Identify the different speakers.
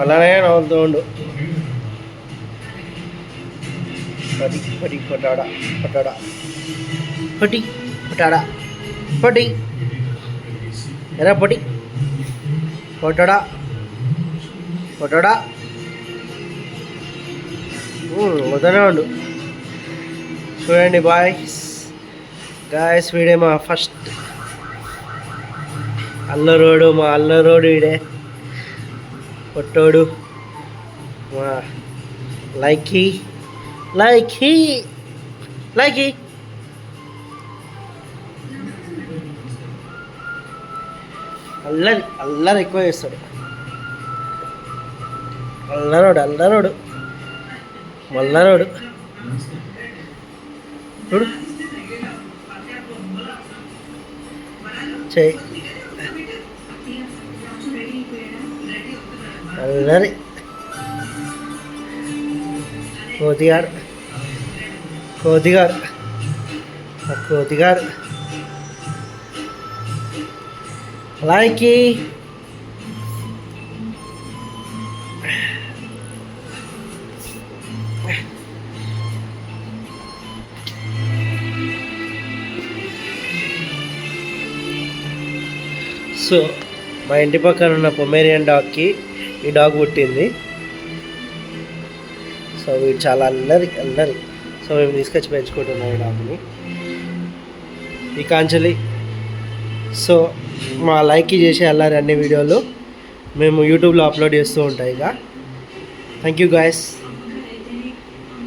Speaker 1: అలానే నవ్వుతూ ఉండు. పటి పటి పటాడా పటాడా పటి పటాడా పటి ఎరా పటి పొటాడా పొటాడా వదనే ఉండు. చూడండి గాయస్ వీడే మా ఫస్ట్ అల్లరోడు, మా అల్లరోడు వీడే పొట్టోడు, మా లైకీ లైకీ లైకీ అల్లరి ఎక్కువ చేస్తాడు. అల్లరోడు మల్లరోడు చూడు చెయ్యి అల్లరి కోతిగాడు లైకీ సో మా ఇంటి పక్కన ఉన్న పొమేరియన్ డాగ్కి ఈ డాగ్ పుట్టింది. సో వీడు చాలా అల్లరి. సో మేము తీసుకొచ్చి పెంచుకుంటున్నాం ఈ డాగ్ని ఈ కాంచెలి. సో మా లైక్ చేసే అల్లరి అన్ని వీడియోలు మేము యూట్యూబ్లో అప్లోడ్ చేస్తూ ఉంటాయి. ఇక థ్యాంక్ యూ గాయస్.